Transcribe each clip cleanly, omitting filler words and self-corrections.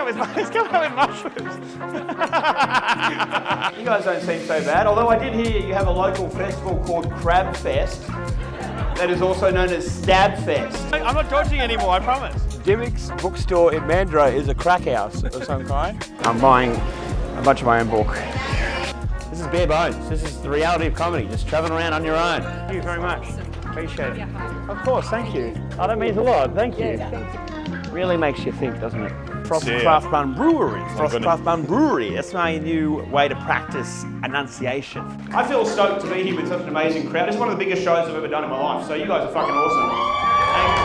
out with mushrooms. You guys don't seem so bad, although I did hear you have a local festival called Crab Fest that is also known as Stab Fest. I'm not dodging anymore, I promise. Dimmick's Bookstore in Mandurah is a crack house of some kind. I'm buying a bunch of my own book. This is bare bones. This is the reality of comedy, just travelling around on your own. Thank you very much. Appreciate it. Of course, thank you. Oh, that means a lot. Thank you. Really makes you think, doesn't it? Frostcraft Bunbury. Frostcraft Bunbury. That's my new way to practice enunciation. I feel stoked to be here with such an amazing crowd. It's one of the biggest shows I've ever done in my life, so you guys are fucking awesome. Thank you.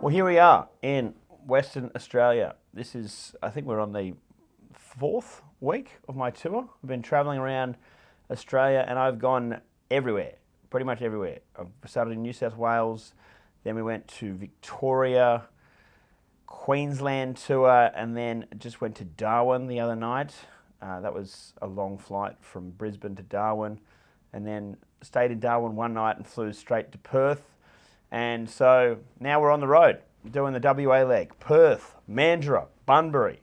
Well, here we are in Western Australia. This is, I think we're on the 4th week of my tour. I've been travelling around Australia and I've gone everywhere, pretty much everywhere. I've started in New South Wales, then we went to Victoria, Queensland tour, and then just went to Darwin the other night. That was a long flight from Brisbane to Darwin, and then stayed in Darwin one night and flew straight to Perth. And so now we're on the road, doing the WA leg. Perth, Mandurah, Bunbury.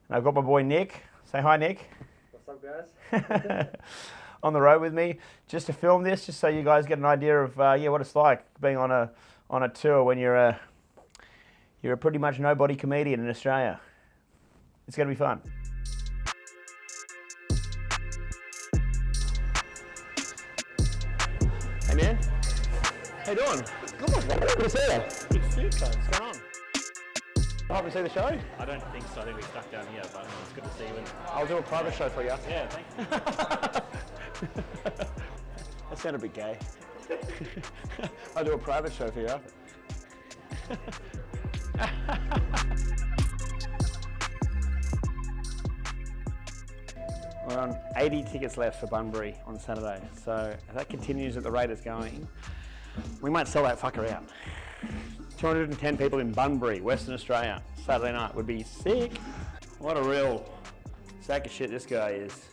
And I've got my boy Nick. Say hi, Nick. What's up, guys? On the road with me, just to film this, just so you guys get an idea of what it's like being on a tour when you're a pretty much nobody comedian in Australia. It's going to be fun. Hey man, how you doing? Good, good to see you. Good to see you, guys. What's going on? I hope you see the show. I don't think so. I think we're stuck down here, but it's good to see you. I'll do a private show for you. Yeah, thank you. That sounded a bit gay. I'll do a private show for you. We're on 80 tickets left for Bunbury on Saturday, so if that continues at the rate it's going, we might sell that fucker out. 210 people in Bunbury, Western Australia, Saturday night would be sick. What a real sack of shit this guy is.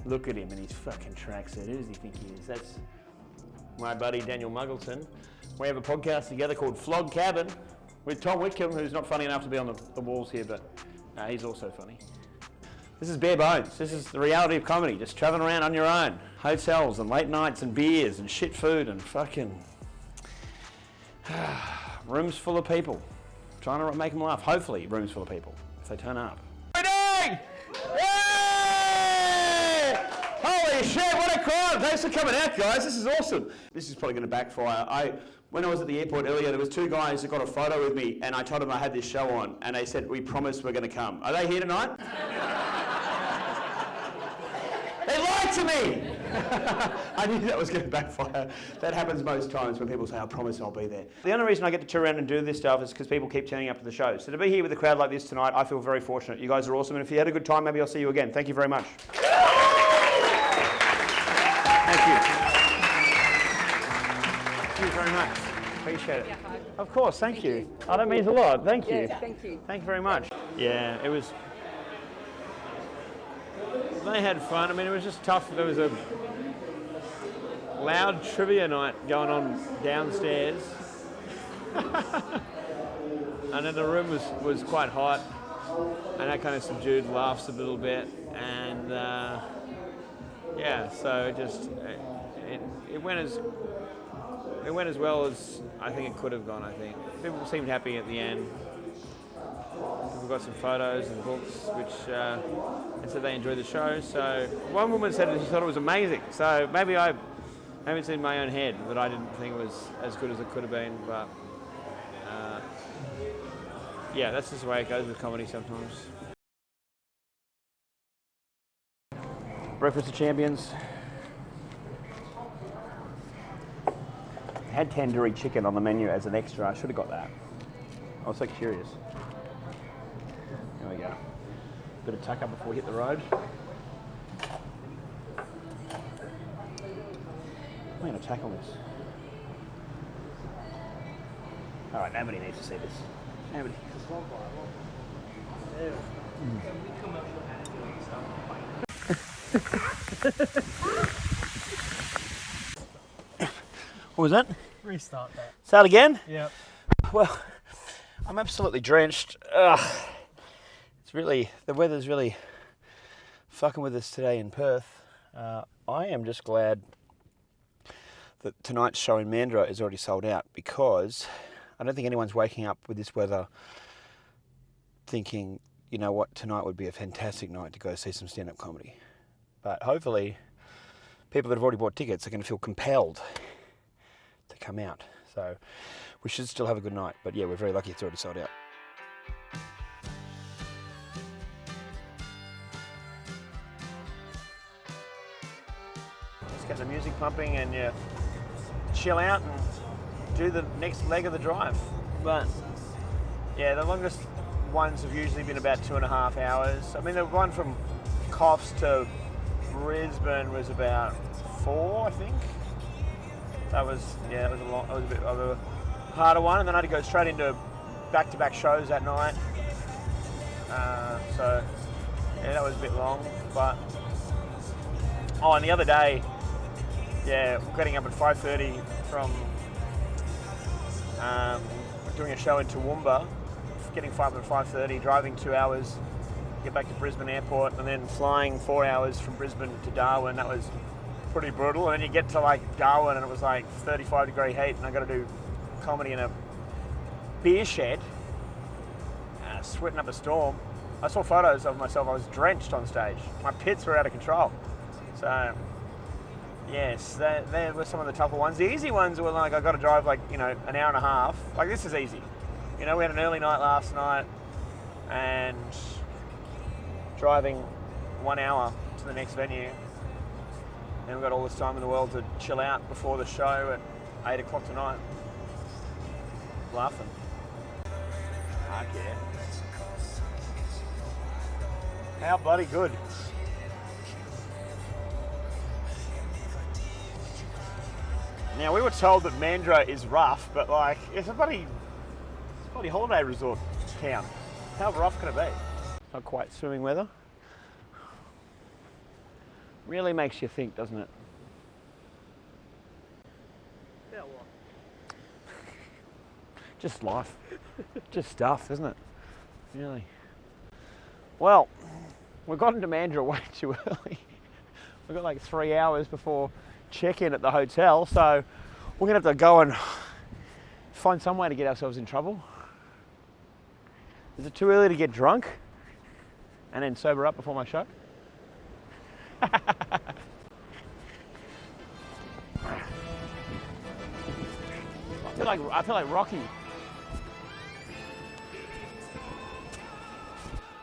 Look at him in his fucking tracksuit. Who does he think he is? That's my buddy Daniel Muggleton. We have a podcast together called Flog Cabin with Tom Whitcomb, who's not funny enough to be on the walls here, but he's also funny. This is bare bones. This is the reality of comedy, just travelling around on your own. Hotels and late nights and beers and shit food and fucking rooms full of people. Trying to make them laugh. Hopefully rooms full of people, if they turn up. What are we doing? Yay! Holy shit, what a crowd! Thanks for coming out, guys. This is awesome. This is probably going to backfire. When I was at the airport earlier, there was 2 guys that got a photo with me, and I told them I had this show on, and they said, we promised we're going to come. Are they here tonight? They lied to me! I knew that was going to backfire. That happens most times when people say, I promise I'll be there. The only reason I get to tour around and do this stuff is because people keep turning up to the show. So to be here with a crowd like this tonight, I feel very fortunate. You guys are awesome, and if you had a good time, maybe I'll see you again. Thank you very much. Thank you. Thank you very much. Appreciate it. Of course, thank you. Oh, that means a lot. Thank you. Thank you. Thank you very much. Yeah, it was... They had fun. I mean, it was just tough. There was a loud trivia night going on downstairs. And then the room was quite hot. And that kind of subdued laughs a little bit. And yeah, so it went as well as I think it could have gone, I think. People seemed happy at the end. We've got some photos and books, which and said they enjoyed the show. So one woman said that she thought it was amazing. So maybe it's in my own head that I didn't think it was as good as it could have been. But yeah, that's just the way it goes with comedy sometimes. Breakfast of Champions. Had tandoori chicken on the menu as an extra. I should have got that. I was so curious. There we go. Bit of tuck up before we hit the road. I'm going to tackle this. All right, nobody needs to see this. Nobody. What was that? Restart that. Start again? Yep. Well, I'm absolutely drenched. Ugh. The weather's really fucking with us today in Perth. I am just glad that tonight's show in Mandurah is already sold out, because I don't think anyone's waking up with this weather thinking, you know what, tonight would be a fantastic night to go see some stand-up comedy. But hopefully people that have already bought tickets are going to feel compelled to come out. So we should still have a good night. But yeah, we're very lucky it's already sold out. Just get the music pumping and you chill out and do the next leg of the drive. But yeah, the longest ones have usually been about 2.5 hours. I mean, the one from Coffs to Brisbane was about 4, I think. That was a bit of a harder one, and then I had to go straight into back-to-back shows that night. So yeah, that was a bit long. But and the other day, getting up at 5:30 from doing a show in Toowoomba, getting 5:30, driving 2 hours, get back to Brisbane Airport, and then flying 4 hours from Brisbane to Darwin. That was pretty brutal. And then you get to like Darwin and it was like 35-degree heat, and I got to do comedy in a beer shed, sweating up a storm. I saw photos of myself. I was drenched on stage. My pits were out of control. So yes, they were some of the tougher ones. The easy ones were like, I got to drive like, an hour and a half. Like, this is easy. We had an early night last night and driving 1 hour to the next venue. And we've got all this time in the world to chill out before the show at 8 o'clock tonight. Laughing. Fuck yeah. How bloody good. Now, we were told that Mandurah is rough, but like, it's a bloody holiday resort town. How rough can it be? Not quite swimming weather. Really makes you think, doesn't it? About what? Just life. Just stuff, isn't it? Really. Well, we got into Mandurah way too early. We've got like 3 hours before check-in at the hotel, so we're going to have to go and find some way to get ourselves in trouble. Is it too early to get drunk and then sober up before my show? I feel like Rocky.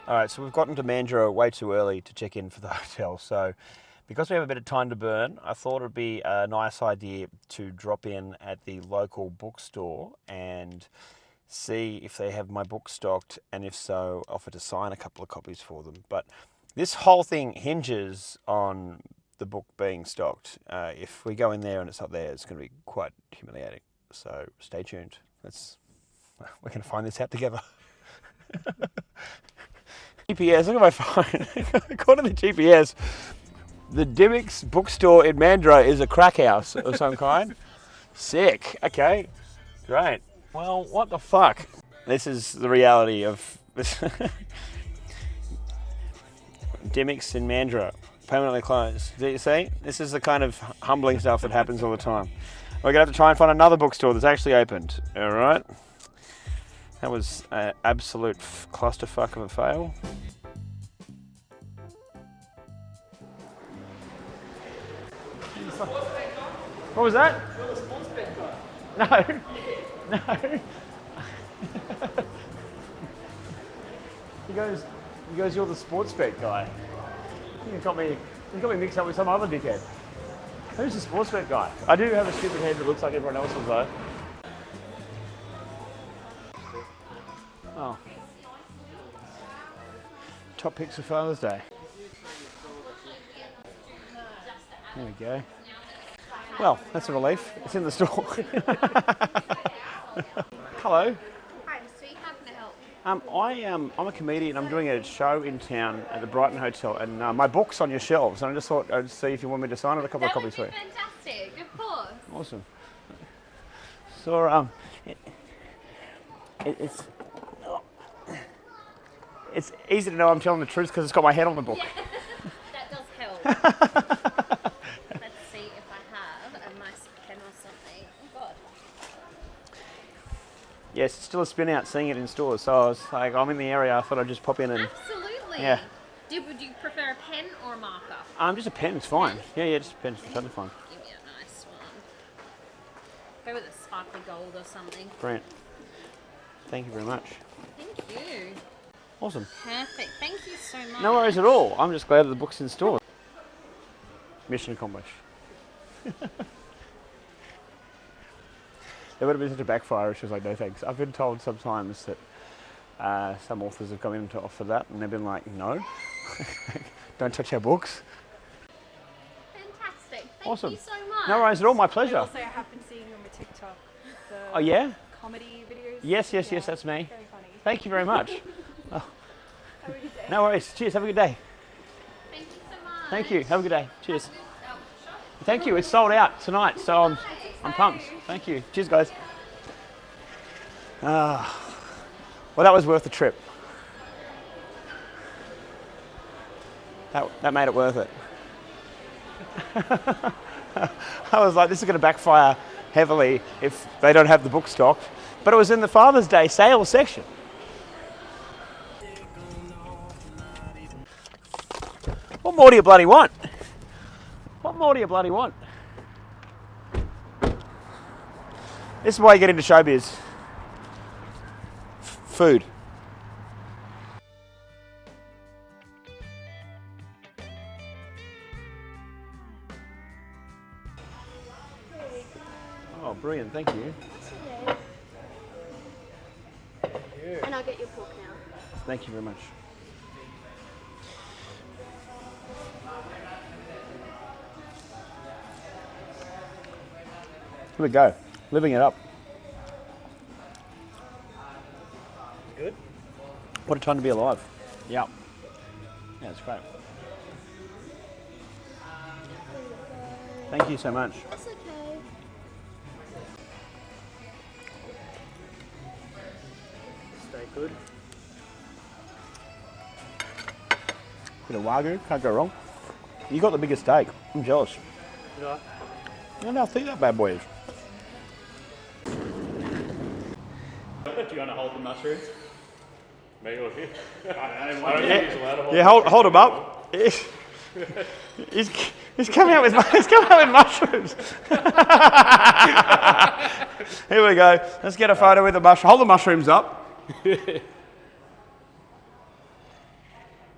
All right, so we've gotten to Mandurah way too early to check in for the hotel. So because we have a bit of time to burn, I thought it'd be a nice idea to drop in at the local bookstore and see if they have my book stocked, and if so, offer to sign a couple of copies for them. But this whole thing hinges on the book being stocked. If we go in there and it's not there, it's going to be quite humiliating. So stay tuned. We're going to find this out together. GPS, look at my phone. According to the GPS, the Dimmick's bookstore in Mandurah is a crack house of some kind. Sick. Okay, great. Well, what the fuck? This is the reality of this. Dimmick's in Mandurah, permanently closed. Do you see? This is the kind of humbling stuff that happens all the time. We're going to have to try and find another bookstore that's actually opened. All right? That was an absolute clusterfuck of a fail. What was that? You're the sports bet guy. No. He goes, you're the sports bet guy. You got me mixed up with some other dickhead. Who's the sports bet guy? I do have a stupid head that looks like everyone else's though. Oh. Top picks for Father's Day. There we go. Well, that's a relief. It's in the store. Hello. Hi, sweet. How can I help? I'm a comedian. I'm doing a show in town at the Brighton Hotel, and my book's on your shelves. And I just thought I'd see if you want me to sign it. A couple of copies for you. Fantastic. Of course. Awesome. So, It's easy to know I'm telling the truth because it's got my head on the book. Yeah, that does help. Let's see if I have a nice pen or something. Oh God. Yes, it's still a spin out seeing it in stores. So I was like, I'm in the area. I thought I'd just pop in and. Absolutely. Yeah. Would you prefer a pen or a marker? Just a pen. It's fine. Yeah, just a pen. It's totally fine. Give me a nice one. Go with a sparkly gold or something. Brilliant. Thank you very much. Thank you. Awesome. Perfect. Thank you so much. No worries at all. I'm just glad that the book's in store. Mission accomplished. There would have been such a backfire if she was like, no thanks. I've been told sometimes that some authors have come in to offer that and they've been like, no, don't touch our books. Fantastic. Awesome. Thank you so much. No worries at all, my pleasure. Also, I have been seeing you on my TikTok. Oh yeah? Comedy videos. Yes, Yeah, that's me. Very funny. Thank you very much. Have a good day. No worries. Cheers. Have a good day. Thank you so much. Thank you. Have a good day. Cheers. Thank you. It's sold out tonight, so I'm pumped. Thank you. Cheers, guys. Well, that was worth the trip. That made it worth it. I was like, this is going to backfire heavily if they don't have the book stocked. But it was in the Father's Day sales section. What more do you bloody want? What more do you bloody want? This is why you get into showbiz. Food. Oh, brilliant. Thank you. And I'll get your book now. Thank you very much. Here we go. Living it up. Good? What a time to be alive. Yeah. Yeah, it's great. Thank you so much. That's okay. Stay good. Bit of Wagyu, can't go wrong. You got the biggest steak. I'm jealous. Yeah. I don't know how thick that bad boy is. Do you want to hold the mushrooms? Me or you? I don't know. Yeah, hold him up. He's coming out with mushrooms. Here we go. Let's get a photo with the mushroom. Hold the mushrooms up.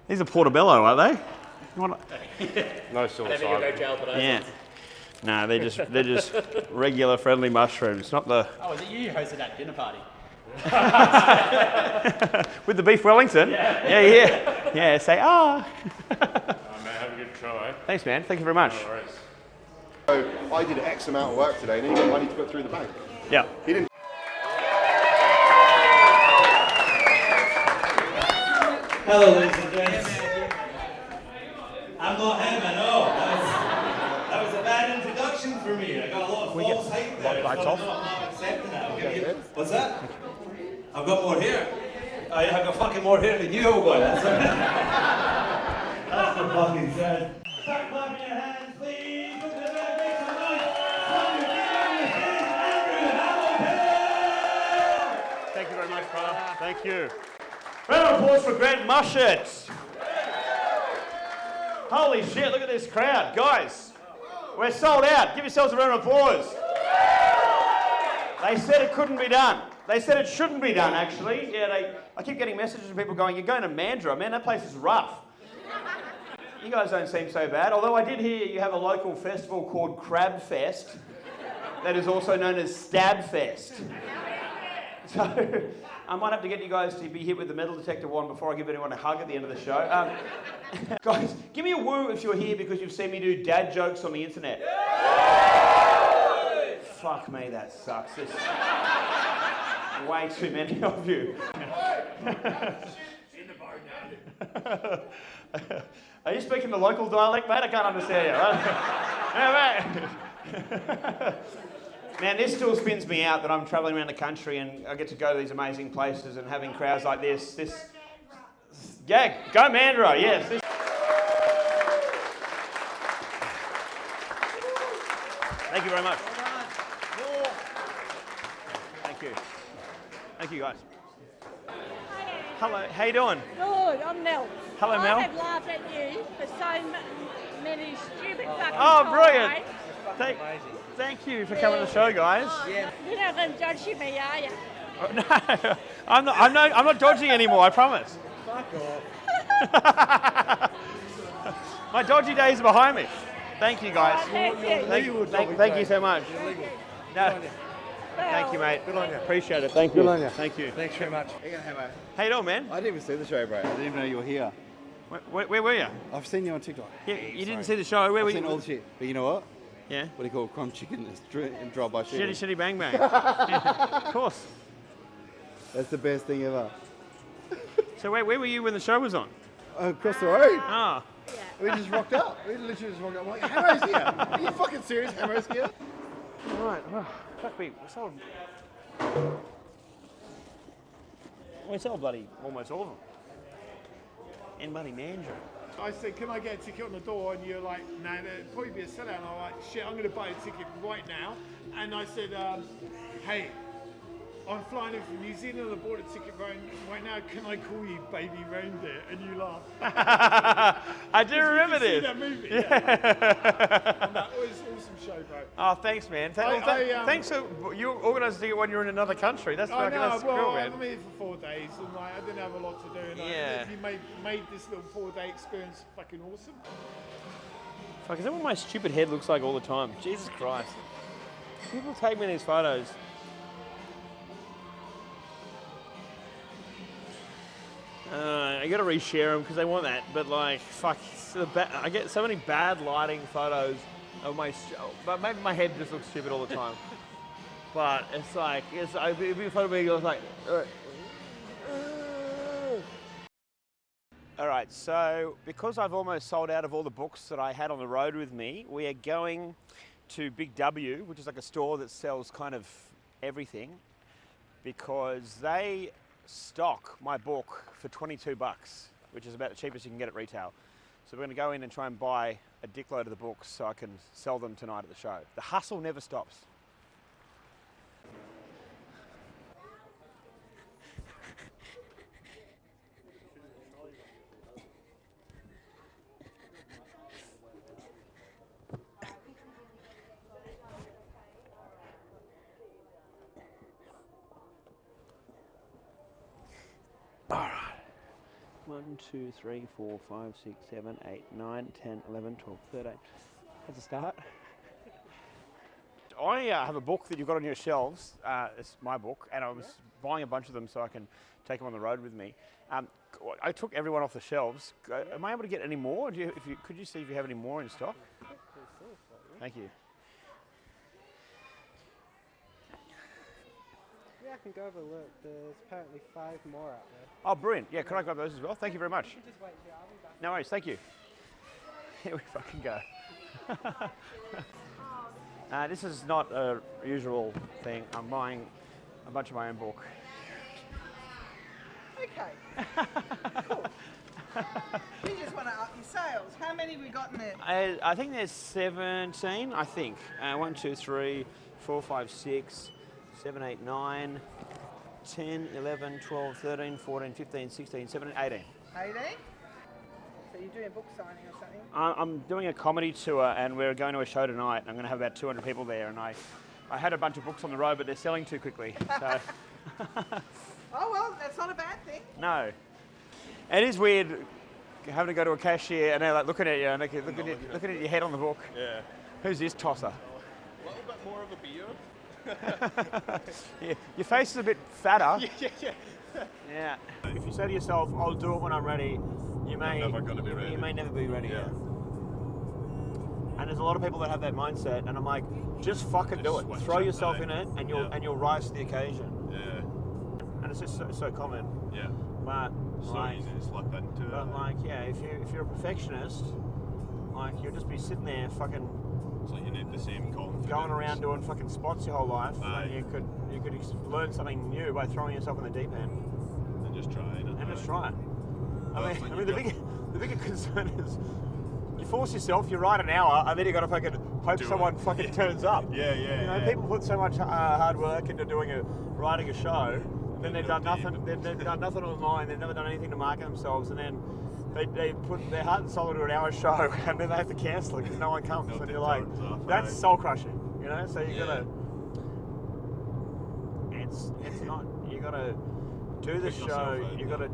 These are portobello, are they? No I think you'll go psilocybin. jail for those Yeah. ones. No, they're just regular friendly mushrooms, not the Oh, is it you who hosted that dinner party? with the beef Wellington. Yeah. Say ah. Oh, man, have a good try. Thanks, man. Thank you very much. No worries. So I did X amount of work today and he got money to put through the bank. Yeah. He didn't. Hello, ladies and gents. I'm not him, I know. That was a bad introduction for me. I got a lot of false hype there. lights So off? I'm not accepting that. I'll give you- What's that? I've got more hair. I've got fucking more hair than you, old boy. That's the fucking sad. Start clapping your hands, please. Look at that. Make some noise. From your stage, Andrew Hamilton. Thank you very much, brother. Thank you. Round of applause for Grant Mushett. Holy shit, look at this crowd. Guys, we're sold out. Give yourselves a round of applause. They said it couldn't be done. They said it shouldn't be done, actually. Yeah, I keep getting messages from people going, you're going to Mandurah. Man, that place is rough. You guys don't seem so bad. Although I did hear you have a local festival called Crab Fest that is also known as Stab Fest. So I might have to get you guys to be hit with the metal detector wand before I give anyone a hug at the end of the show. Guys, give me a woo if you're here because you've seen me do dad jokes on the internet. Fuck me, that sucks. There's way too many of you. Are you speaking the local dialect, mate? I can't understand you. Right? Man, this still spins me out that I'm travelling around the country and I get to go to these amazing places and having crowds like this. Yeah, go Mandurah, yes. Thank you very much. Thank you. Thank you, guys. Hello, how you doing? Good, I'm Mel. Hello, Mel. I have laughed at you for so many stupid fucking Oh, times. brilliant. Thank you for coming to the show, guys. Yeah. You're not going to judge me, are you? No, I'm not dodging anymore, I promise. Fuck off. My dodgy days are behind me. Thank you, guys. Thank you. Thank you so much. You're legal. No. Thank you, mate. Good on you. Appreciate it. Thank you. Good on you. Thank you. Thanks very much. How you doing, man? I didn't even see the show, bro. I didn't even know you were here. Where were you? I've seen you on TikTok. Yeah, you didn't see the show. Where were I've you? seen all the shit. But you know what? Yeah. What do you call crumb chicken? It's drive by shit. Shitty bang bang. Yeah, of course. That's the best thing ever. So where were you when the show was on? Across the road. Ah. We just rocked up. We literally just rocked up. I'm like, Hammer's here. Are you fucking serious? Hammer's here? All right. Well, fuck me. We sold bloody almost all of them. And bloody Mandurah. I said, can I get a ticket on the door? And you're like, no, there'd probably be a sellout. And I'm like, shit, I'm going to buy a ticket right now. And I said, hey, I'm flying in from New Zealand. I bought a ticket right now. Can I call you Baby Reindeer? And you laughed. I do remember this. That movie. Yeah. And that was an awesome show, bro. Oh, thanks, man. Thanks for you organised it when you're in another country. That's I fucking know, that's well, cool, man. I'm here for 4 days, and like, I didn't have a lot to do. And Yeah. you made this little 4-day experience fucking awesome. Fuck, is that what my stupid head looks like all the time? Jesus Christ. People take me these photos. I gotta reshare them because they want that, but like, fuck, I get so many bad lighting photos of but maybe my head just looks stupid all the time. But it's like, it'd be a photo of me, I was like, all right, so because I've almost sold out of all the books that I had on the road with me, we are going to Big W, which is like a store that sells kind of everything, because they stock my book for $22, which is about the cheapest you can get at retail. So we're going to go in and try and buy a dickload of the books so I can sell them tonight at the show. The hustle never stops. All right. 1, 2, 3, 4, 5, 6, 7, 8, 9, 10, 11, 12, 13. That's a start. I have a book that you've got on your shelves. It's my book, and I was buying a bunch of them so I can take them on the road with me. I took everyone off the shelves. Am I able to get any more? Could you see if you have any more in stock? Thank you. Yeah, I can go have a look. There's apparently 5 more out there. Oh, brilliant. Yeah, can I grab those as well? Thank you very much. You can just wait here, I'll be back. No worries, thank you. Here we fucking go. This is not a usual thing. I'm buying a bunch of my own book. Okay. Cool. You just want to up your sales. How many we got in there? I think there's 17, I think. 1, 2, 3, 4, 5, 6, 7, 8, 9, 10, 11, 12, 13, 14, 15, 16, 17, 18. 18? So you're doing a book signing or something? I'm doing a comedy tour and we're going to a show tonight. I'm going to have about 200 people there, and I had a bunch of books on the road, but they're selling too quickly. So. Oh, well, that's not a bad thing. No. It is weird having to go to a cashier and they're like looking at you and looking at your head on the book. Yeah. Who's this tosser? A little bit more of a beard. Yeah, your face is a bit fatter. Yeah. Yeah. If you say to yourself, "I'll do it when I'm ready," you may never gonna be ready. You may never be ready. Yeah. And there's a lot of people that have that mindset, and I'm like, just fucking do it. Throw yourself in it, and you'll rise to the occasion. Yeah. And it's just so common. Yeah. But so like, easy to slip into. But like, yeah, if you're a perfectionist, like you'll just be sitting there fucking So you need the same confidence. Going around doing fucking spots your whole life, and you could learn something new by throwing yourself in the deep end. And just trying it. And just try it. I mean, the bigger concern is you force yourself, you write an hour, and then you got to fucking hope someone fucking turns up. Yeah. You know, people put so much hard work into writing a show, and then they've done nothing. They've done nothing online. They've never done anything to market themselves, and then they put their heart and soul into an hour show, and then they have to cancel it because no one comes. And you're like, that's soul crushing, you know. So you gotta. It's not. You gotta do the show. You gotta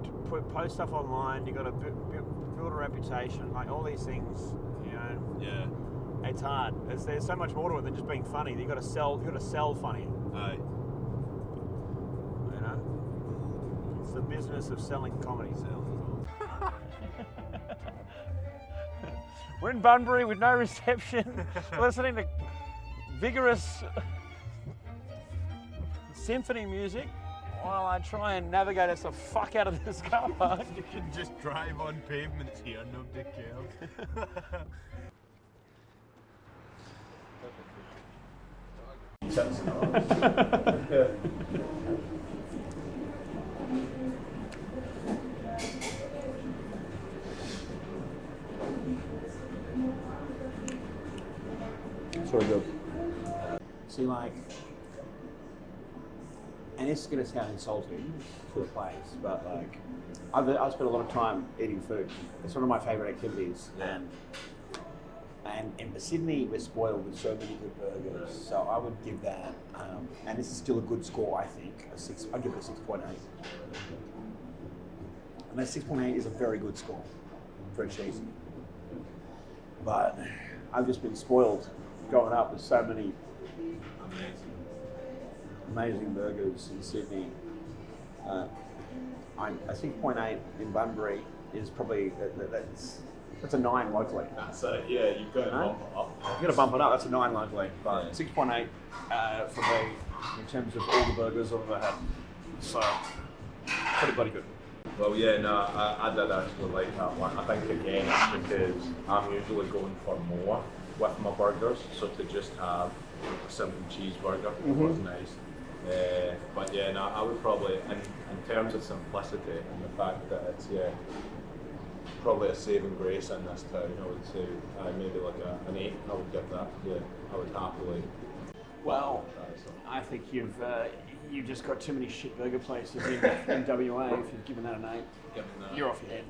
post stuff online. You gotta build a reputation. Like all these things, you know. Yeah. It's hard. There's so much more to it than just being funny. You gotta sell. You gotta sell funny. Aye. You know. It's the business of selling comedy. We're in Bunbury with no reception, listening to vigorous symphony music while I try and navigate us the fuck out of this car park. You can just drive on pavements here, nobody cares. It's really good. See, like, and this is going to sound insulting to the place, but like, I've spent a lot of time eating food. It's one of my favourite activities, and in Sydney we're spoiled with so many good burgers. So I would give that, and this is still a good score, I think. I'd give it a 6.8. And that 6.8 is a very good score for a cheesy. But I've just been spoiled growing up with so many amazing burgers in Sydney. A 6.8 in Bunbury is probably that's a 9 locally. That's it. Yeah, you've got to bump it up. You've got to bump it up. That's a 9 locally, but 6.8 for me in terms of all the burgers I've ever had. So pretty bloody good. Well, yeah, no, I did actually like that one. I think again it's because I'm usually going for more with my burgers, so to just have a simple cheeseburger was nice. But yeah, no, I would probably, in terms of simplicity and the fact that it's probably a saving grace in this town, I would say maybe like an 8. I would give that. Yeah, I would happily. Well, I think you've just got too many shit burger places in WA. If you've given that an 8, you're off your head.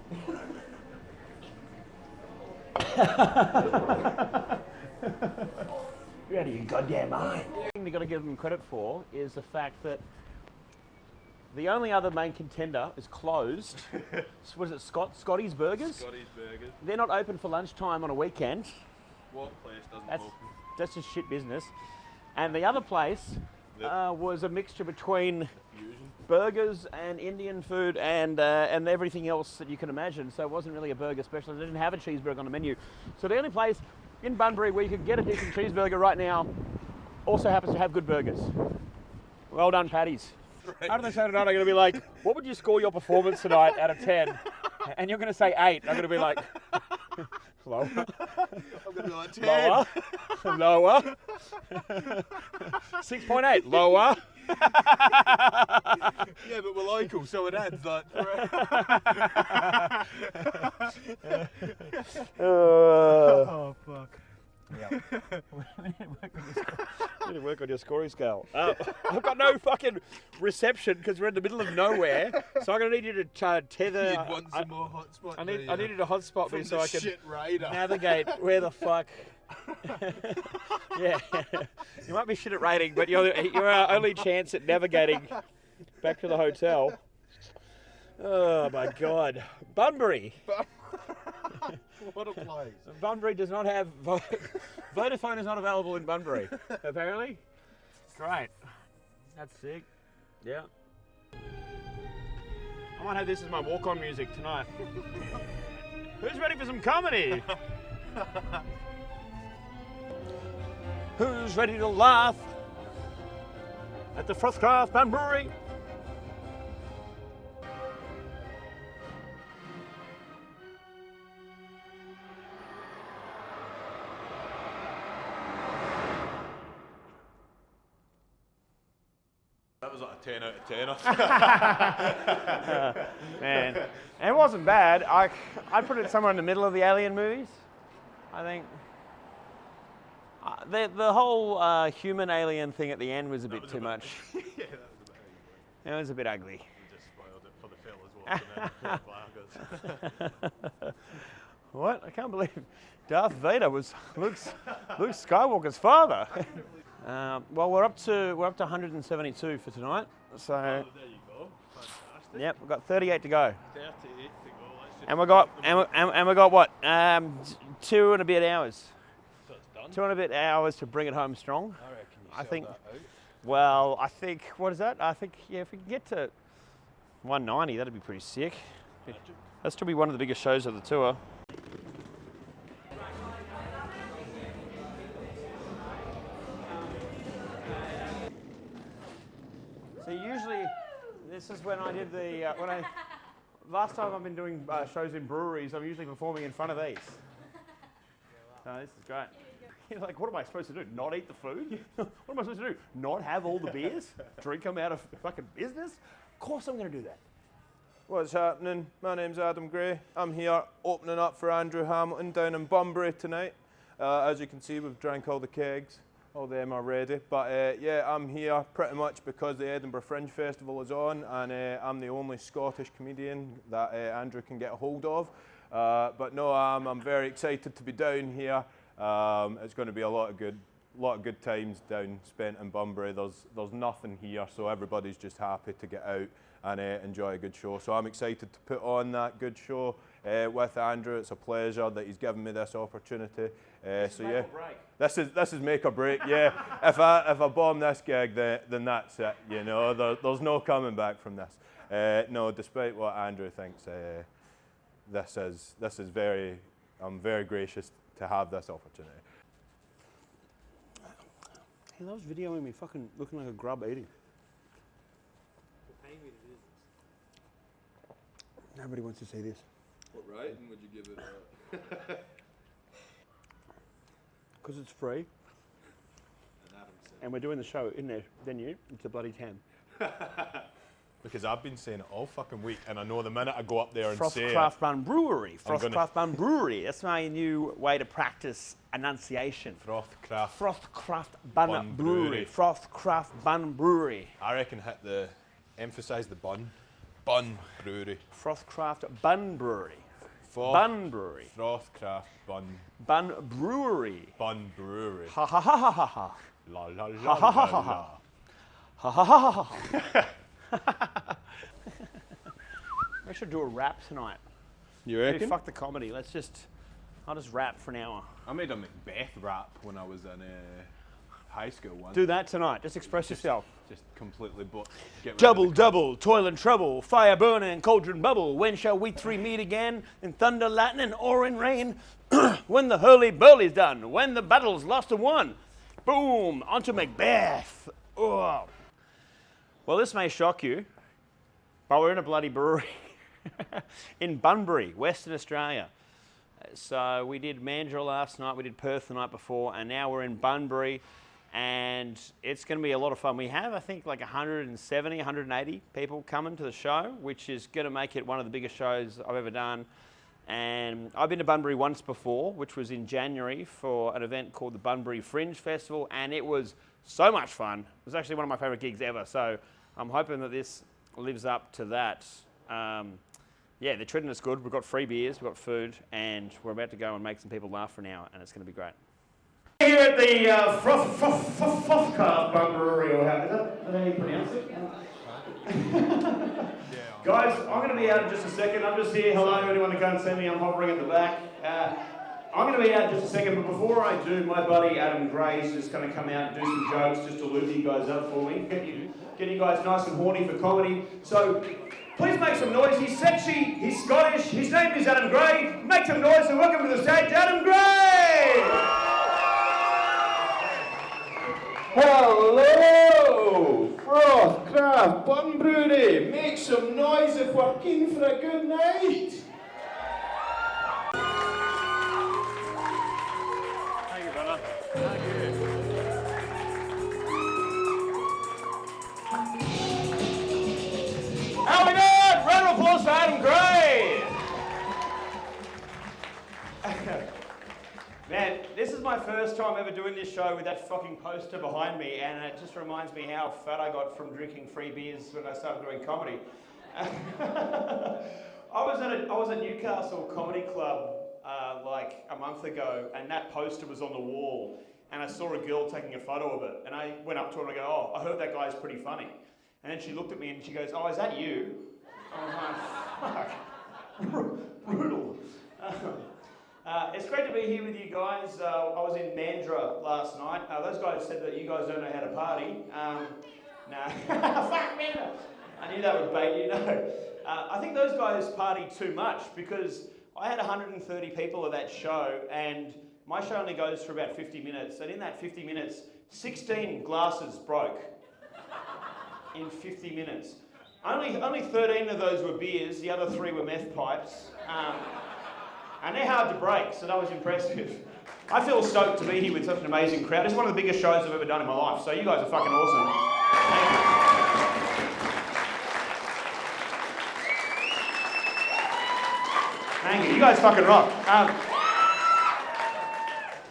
You're out of your goddamn mind. The thing you've got to give them credit for is the fact that the only other main contender is closed. What is it, Scotty's Burgers? Scotty's Burgers. They're not open for lunchtime on a weekend. What place doesn't open? That's just shit business. And the other place was a mixture between burgers and Indian food and everything else that you can imagine. So it wasn't really a burger specialist. They didn't have a cheeseburger on the menu. So the only place in Bunbury where you could get a decent cheeseburger right now also happens to have good burgers. Well done, Paddy's. Right. After the Saturday night, I'm going to be like, what would you score your performance tonight out of 10? And you're going to say 8. I'm going to be like, lower. I'm going to be like 10. Lower. Lower. 6.8. Lower. Yeah, but we're local, so it adds that. Oh, fuck. Yeah. We need to work on your scoring scale. I've got no fucking reception because we're in the middle of nowhere, so I'm going to need you to tether. You'd want some more hotspot. I need you to hotspot me so I can radar. navigate where the fuck. Yeah, you might be shit at rating, but you're our only chance at navigating back to the hotel. Oh my God, Bunbury. What a place. Bunbury does not have Vodafone is not available in Bunbury. Apparently, great. That's sick. Yeah. I might have this as my walk-on music tonight. Who's ready for some comedy? Who's ready to laugh at the Frostcraft Bunbury? 10 out of 10. Man, and it wasn't bad. I'd put it somewhere in the middle of the Alien movies. I think the whole human alien thing at the end was a bit too much. Yeah, that was a bit ugly. It was a bit ugly. We just spoiled it for the fellas watching it. What? I can't believe Darth Vader was Luke Skywalker's father. Well, we're up to 172 for tonight. So There you go. Fantastic. yep, we've got 38 to go. 38 to go. Let's just And we got what? 2 and a bit hours. So it's done. 2 and a bit hours to bring it home strong. I reckon you I sell think. that out. Well, I think what is that? I think if we can get to 190, that'd be pretty sick. That'd still be one of the biggest shows of the tour. So usually, this is when I did the last time I've been doing shows in breweries. I'm usually performing in front of these. So this is great. You're like, what am I supposed to do? Not eat the food? What am I supposed to do? Not have all the beers? Drink them out of fucking business? Of course I'm going to do that. What's happening? My name's Adam Gray. I'm here opening up for Andrew Hamilton down in Bunbury tonight. As you can see, we've drank all the kegs. All them are ready. But yeah, I'm here pretty much because the Edinburgh Fringe Festival is on, and I'm the only Scottish comedian that Andrew can get a hold of. But no, I'm very excited to be down here. It's going to be a lot of good times down spent in Bunbury. There's nothing here, so everybody's just happy to get out and enjoy a good show. So I'm excited to put on that good show with Andrew. It's a pleasure that he's given me this opportunity. So yeah, this is make or break. Yeah, if I bomb this gig, then that's it. You know, there's no coming back from this. No, despite what Andrew thinks, this is very. I'm very gracious to have this opportunity. He loves videoing me fucking looking like a grub eating. Nobody wants to see this. What rating would you give it? Because it's free. And we're doing the show in there venue. It's a bloody 10. Because I've been saying it all fucking week, and I know the minute I go up there and say it, Frostcraft Bun Brewery. Frostcraft Bun Brewery. That's my new way to practice enunciation. Frostcraft Bun Brewery. Frostcraft Bun Brewery. I reckon emphasise the bun. Bun Brewery. Frostcraft Bun Brewery. Bun Brewery. Frostcraft Bun. Bun Brewery. Bun Brewery. Ha ha ha ha ha ha. La la Ha la ha ha la ha la. ha. Ha ha ha ha ha. We should do a rap tonight. You reckon? Fuck the comedy. I'll just rap for an hour. I made a Macbeth rap when I was in high school once. Do that tonight. Just express yourself. Just completely get Double, double, toil and trouble, fire burning and cauldron bubble. When shall we three meet again? In thunder, lightning, or in rain? When the hurly-burly's done, when the battle's lost and won. Boom, onto Macbeth. Oh. Well, this may shock you, but we're in a bloody brewery in Bunbury, Western Australia. So we did Mandurah last night, we did Perth the night before, and now we're in Bunbury, and it's going to be a lot of fun. We have, I think, like 170, 180 people coming to the show, which is going to make it one of the biggest shows I've ever done. And I've been to Bunbury once before, which was in January for an event called the Bunbury Fringe Festival, and it was so much fun. It was actually one of my favourite gigs ever, so I'm hoping that this lives up to that. Yeah, they're treating us good. We've got free beers, we've got food, and we're about to go and make some people laugh for an hour, and it's going to be great. Here at the Frostcraft Bun Brewery, or how is that how you pronounce it? Guys, I'm going to be out in just a second. I'm just here. Hello, anyone who can't see me, I'm hovering at the back. I'm going to be out in just a second, but before I do, my buddy Adam Gray's just going to come out and do some jokes just to lube you guys up for me. Get you guys nice and horny for comedy. So please make some noise. He's sexy, he's Scottish, his name is Adam Gray. Make some noise and welcome to the stage, Adam Gray! Hello! Frostcraft Bun Brewery! Make some noise if we're keen for a good night! Thank you, brother. Thank you. Man, this is my first time ever doing this show with that fucking poster behind me, and it just reminds me how fat I got from drinking free beers when I started doing comedy. I was at Newcastle Comedy Club like a month ago, and that poster was on the wall, and I saw a girl taking a photo of it, and I went up to her and I go, "Oh, I heard that guy's pretty funny." And then she looked at me and she goes, "Oh, is that you?" I was like, fuck, brutal. It's great to be here with you guys. I was in Mandurah last night. Those guys said that you guys don't know how to party. Nah, fuck Mandurah. I knew that would bait you, no. I think those guys party too much because I had 130 people at that show and my show only goes for about 50 minutes. And in that 50 minutes, 16 glasses broke in 50 minutes. Only 13 of those were beers, the other 3 were meth pipes. And they're hard to break, so that was impressive. I feel stoked to be here with such an amazing crowd. It's one of the biggest shows I've ever done in my life, so you guys are fucking awesome. Thank you. You guys fucking rock.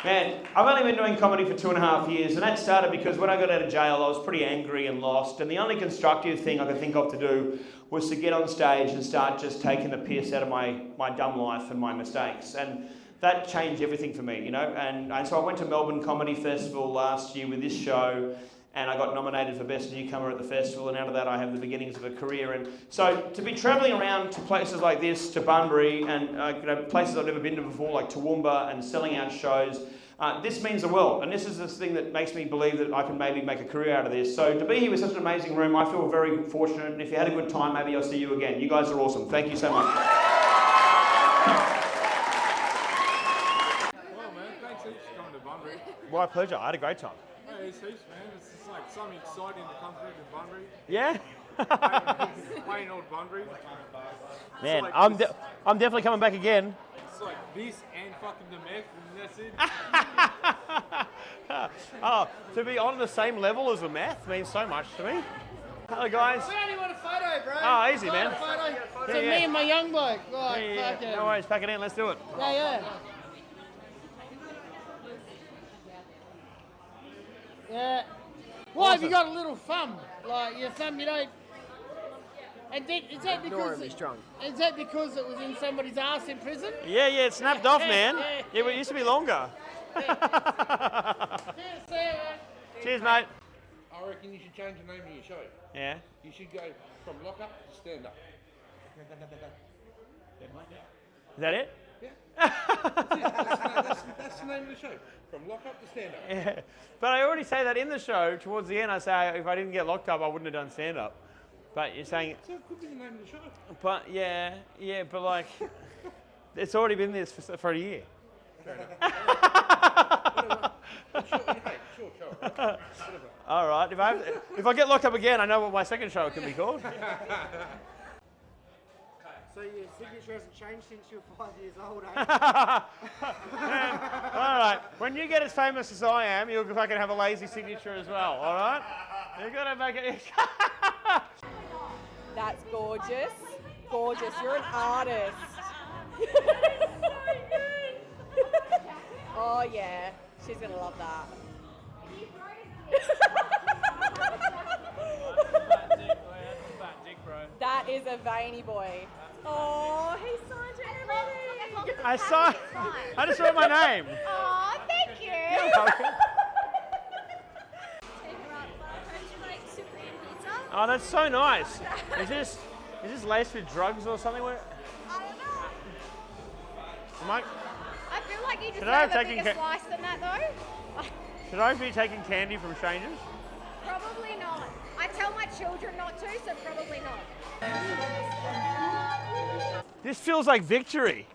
Man, I've only been doing comedy for 2.5 years, and that started because when I got out of jail, I was pretty angry and lost, and the only constructive thing I could think of to do was to get on stage and start just taking the piss out of my dumb life and my mistakes. And that changed everything for me, you know? And so I went to Melbourne Comedy Festival last year with this show, and I got nominated for Best Newcomer at the festival, and out of that I have the beginnings of a career. And so to be travelling around to places like this, to Bunbury, and places I've never been to before, like Toowoomba, and selling out shows, this means the world. And this is the thing that makes me believe that I can maybe make a career out of this. So to be here with such an amazing room, I feel very fortunate, and if you had a good time, maybe I'll see you again. You guys are awesome. Thank you so much. Well, man, thanks heaps for coming to Bunbury. My pleasure. I had a great time. Hey, it's heaps, man. It's just like something exciting to come through to Bunbury. Yeah? Plain old Bunbury. Man, like I'm definitely coming back again. It's like this and fucking the meth, and that's it. Oh, to be on the same level as the meth means so much to me. Hello, guys. We only want a photo, bro. Oh, easy, man. A photo. Yeah, So yeah. me and my young bloke. Right, Yeah. No worries, pack it in, let's do it. Yeah. Yeah. Why have you got a little thumb? Like your thumb, you don't. And then, is that because it was in somebody's ass in prison? Yeah, it snapped off, man. Yeah, it used to be longer. Cheers, mate. I reckon you should change the name of your show. Yeah. You should go from lock up to stand up. Is that it? Yeah. That's the name of the show. From lock up to stand up. Yeah. But I already say that in the show. Towards the end, I say if I didn't get locked up, I wouldn't have done stand up. But you're saying. So it could be the name of the show. But yeah, but like, it's already been this for a year. Fair enough. Sure. All right. If I get locked up again, I know what my second show can be called. So your signature hasn't changed since you were 5 years old, eh? Man, all right. When you get as famous as I am, you'll fucking have a lazy signature as well. All right. You gotta make it. That's gorgeous. Gorgeous. You're an artist. Oh yeah, she's gonna love that. That is a veiny boy. Oh, he signed everything. I just wrote my name. Oh, thank you. You're welcome. Oh, that's so nice. Is this laced with drugs or something? I don't know. I feel like you Should I deserve have a taken bigger slice than that, though. Should I be taking candy from strangers? Probably not. I tell my children not to, so probably not. This feels like victory.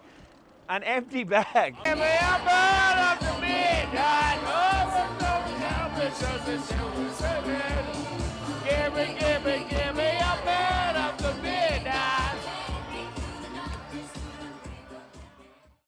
An empty bag. Every hour of the midnight, oh,